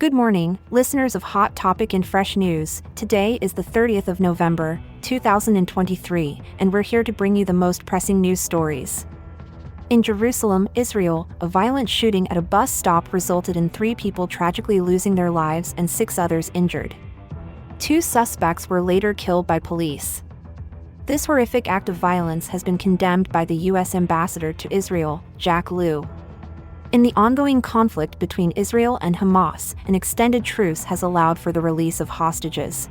Good morning, listeners of Hot Topic and Fresh News. Today is the 30th of November, 2023, and we're here to bring you the most pressing news stories. In Jerusalem, Israel, a violent shooting at a bus stop resulted in 3 people tragically losing their lives and 6 others injured. 2 suspects were later killed by police. This horrific act of violence has been condemned by the U.S. ambassador to Israel, Jack Lew. In the ongoing conflict between Israel and Hamas, an extended truce has allowed for the release of hostages.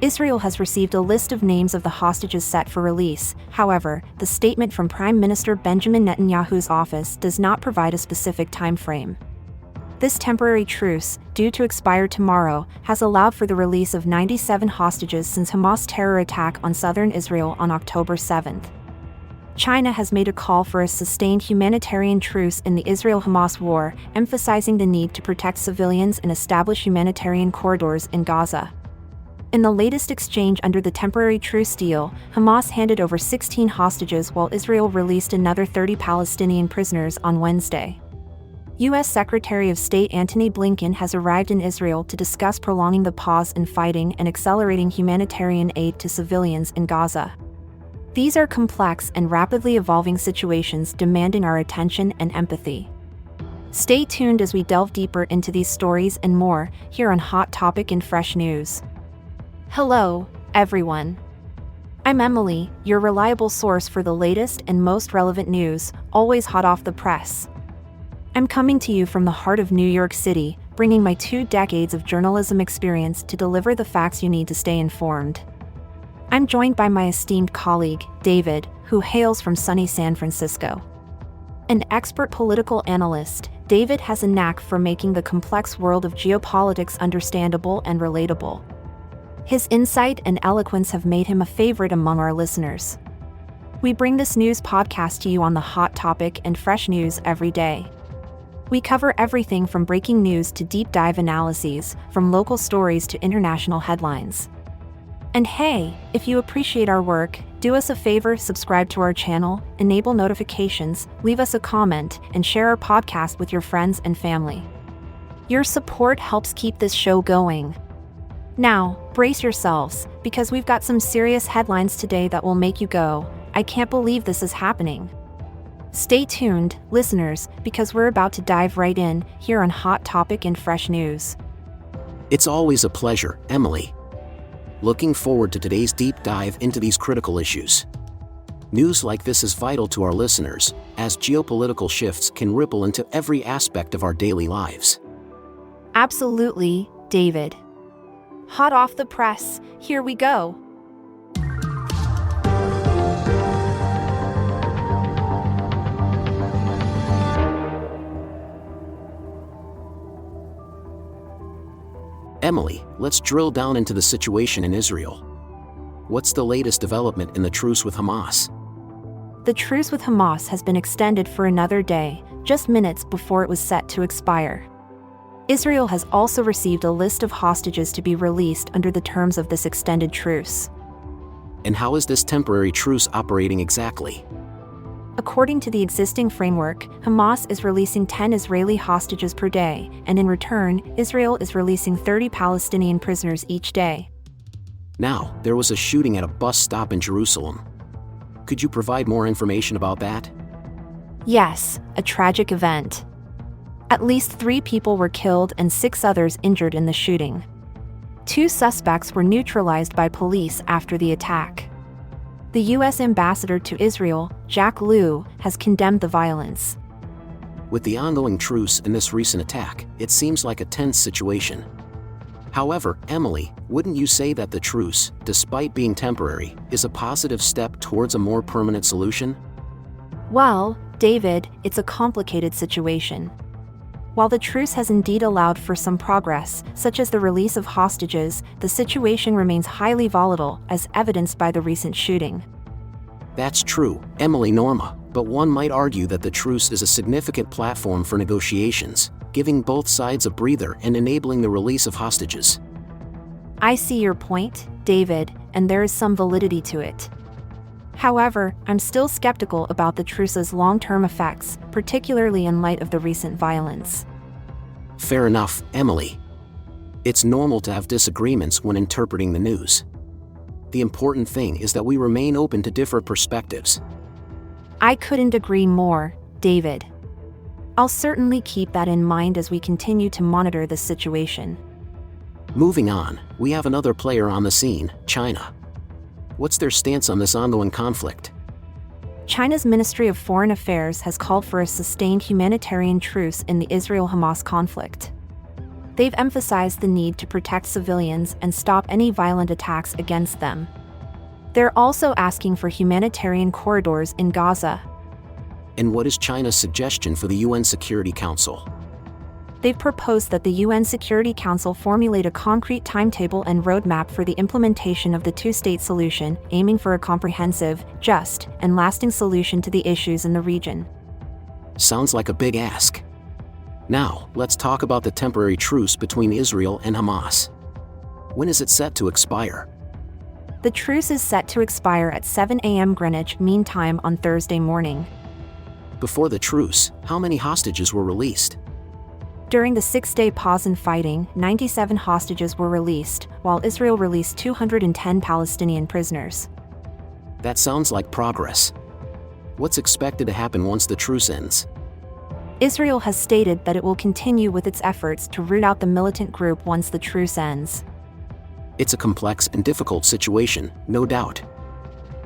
Israel has received a list of names of the hostages set for release. However, the statement from Prime Minister Benjamin Netanyahu's office does not provide a specific time frame. This temporary truce, due to expire tomorrow, has allowed for the release of 97 hostages since Hamas' terror attack on southern Israel on October 7th. China has made a call for a sustained humanitarian truce in the Israel-Hamas war, emphasizing the need to protect civilians and establish humanitarian corridors in Gaza. In the latest exchange under the temporary truce deal, Hamas handed over 16 hostages while Israel released another 30 Palestinian prisoners on Wednesday. U.S. Secretary of State Antony Blinken has arrived in Israel to discuss prolonging the pause in fighting and accelerating humanitarian aid to civilians in Gaza. These are complex and rapidly evolving situations demanding our attention and empathy. Stay tuned as we delve deeper into these stories and more, here on Hot Topic and Fresh News. Hello, everyone. I'm Emily, your reliable source for the latest and most relevant news, always hot off the press. I'm coming to you from the heart of New York City, bringing my 2 decades of journalism experience to deliver the facts you need to stay informed. I'm joined by my esteemed colleague, David, who hails from sunny San Francisco. An expert political analyst, David has a knack for making the complex world of geopolitics understandable and relatable. His insight and eloquence have made him a favorite among our listeners. We bring this news podcast to you on the Hot Topic and Fresh News every day. We cover everything from breaking news to deep dive analyses, from local stories to international headlines. And hey, if you appreciate our work, do us a favor, subscribe to our channel, enable notifications, leave us a comment, and share our podcast with your friends and family. Your support helps keep this show going. Now, brace yourselves, because we've got some serious headlines today that will make you go, I can't believe this is happening. Stay tuned, listeners, because we're about to dive right in, here on Hot Topic and Fresh News. It's always a pleasure, Emily. Looking forward to today's deep dive into these critical issues. News like this is vital to our listeners, as geopolitical shifts can ripple into every aspect of our daily lives. Absolutely, David. Hot off the press, here we go. Emily, let's drill down into the situation in Israel. What's the latest development in the truce with Hamas? The truce with Hamas has been extended for another day, just minutes before it was set to expire. Israel has also received a list of hostages to be released under the terms of this extended truce. And how is this temporary truce operating exactly? According to the existing framework, Hamas is releasing 10 Israeli hostages per day, and in return, Israel is releasing 30 Palestinian prisoners each day. Now, there was a shooting at a bus stop in Jerusalem. Could you provide more information about that? Yes, a tragic event. At least 3 people were killed and 6 others injured in the shooting. 2 suspects were neutralized by police after the attack. The U.S. ambassador to Israel, Jack Lew, has condemned the violence. With the ongoing truce and this recent attack, it seems like a tense situation. However, Emily, wouldn't you say that the truce, despite being temporary, is a positive step towards a more permanent solution? Well, David, it's a complicated situation. While the truce has indeed allowed for some progress, such as the release of hostages, the situation remains highly volatile, as evidenced by the recent shooting. That's true, Emily Norma, but one might argue that the truce is a significant platform for negotiations, giving both sides a breather and enabling the release of hostages. I see your point, David, and there is some validity to it. However, I'm still skeptical about the truce's long-term effects, particularly in light of the recent violence. Fair enough, Emily. It's normal to have disagreements when interpreting the news. The important thing is that we remain open to different perspectives. I couldn't agree more, David. I'll certainly keep that in mind as we continue to monitor the situation. Moving on, we have another player on the scene, China. What's their stance on this ongoing conflict? China's Ministry of Foreign Affairs has called for a sustained humanitarian truce in the Israel-Hamas conflict. They've emphasized the need to protect civilians and stop any violent attacks against them. They're also asking for humanitarian corridors in Gaza. And what is China's suggestion for the UN Security Council? They've proposed that the UN Security Council formulate a concrete timetable and roadmap for the implementation of the two-state solution, aiming for a comprehensive, just, and lasting solution to the issues in the region. Sounds like a big ask. Now, let's talk about the temporary truce between Israel and Hamas. When is it set to expire? The truce is set to expire at 7 a.m. Greenwich Mean Time on Thursday morning. Before the truce, how many hostages were released? During the 6-day pause in fighting, 97 hostages were released, while Israel released 210 Palestinian prisoners. That sounds like progress. What's expected to happen once the truce ends? Israel has stated that it will continue with its efforts to root out the militant group once the truce ends. It's a complex and difficult situation, no doubt.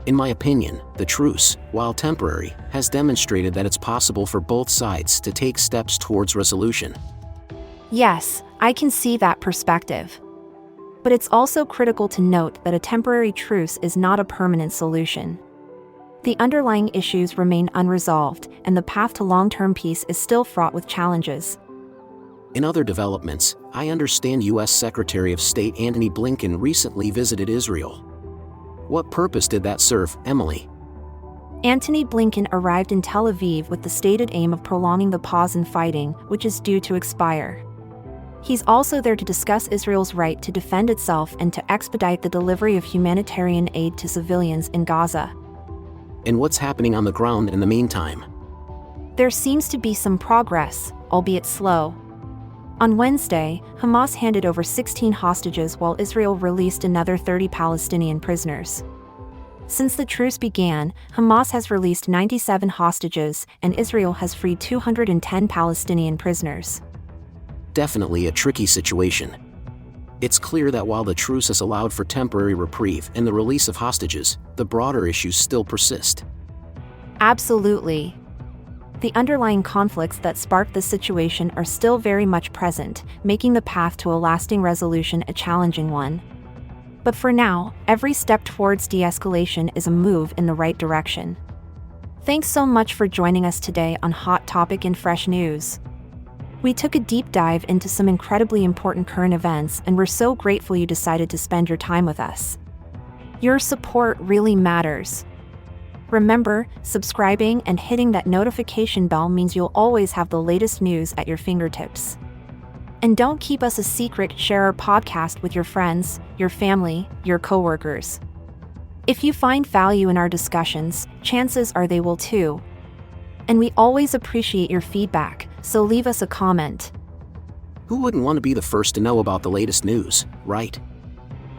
In my opinion, the truce, while temporary, has demonstrated that it's possible for both sides to take steps towards resolution. Yes, I can see that perspective. But it's also critical to note that a temporary truce is not a permanent solution. The underlying issues remain unresolved, and the path to long-term peace is still fraught with challenges. In other developments, I understand U.S. Secretary of State Antony Blinken recently visited Israel. What purpose did that serve, Emily? Antony Blinken arrived in Tel Aviv with the stated aim of prolonging the pause in fighting, which is due to expire. He's also there to discuss Israel's right to defend itself and to expedite the delivery of humanitarian aid to civilians in Gaza. And what's happening on the ground in the meantime? There seems to be some progress, albeit slow. On Wednesday, Hamas handed over 16 hostages while Israel released another 30 Palestinian prisoners. Since the truce began, Hamas has released 97 hostages and Israel has freed 210 Palestinian prisoners. Definitely a tricky situation. It's clear that while the truce has allowed for temporary reprieve and the release of hostages, the broader issues still persist. Absolutely. The underlying conflicts that sparked this situation are still very much present, making the path to a lasting resolution a challenging one. But for now, every step towards de-escalation is a move in the right direction. Thanks so much for joining us today on Hot Topic in Fresh News. We took a deep dive into some incredibly important current events, and we're so grateful you decided to spend your time with us. Your support really matters. Remember, subscribing and hitting that notification bell means you'll always have the latest news at your fingertips. And don't keep us a secret, share our podcast with your friends, your family, your coworkers. If you find value in our discussions, chances are they will too. And we always appreciate your feedback, so leave us a comment. Who wouldn't want to be the first to know about the latest news, right?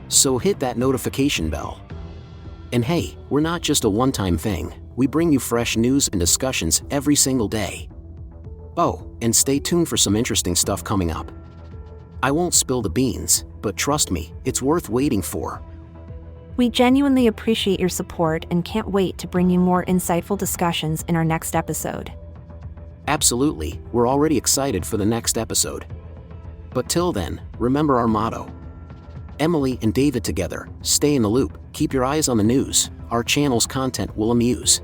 So hit that notification bell. And hey, we're not just a one-time thing, we bring you fresh news and discussions every single day. Oh, and stay tuned for some interesting stuff coming up. I won't spill the beans, but trust me, it's worth waiting for. We genuinely appreciate your support and can't wait to bring you more insightful discussions in our next episode. Absolutely, we're already excited for the next episode. But till then, remember our motto. Emily and David together, stay in the loop, keep your eyes on the news, our channel's content will amuse.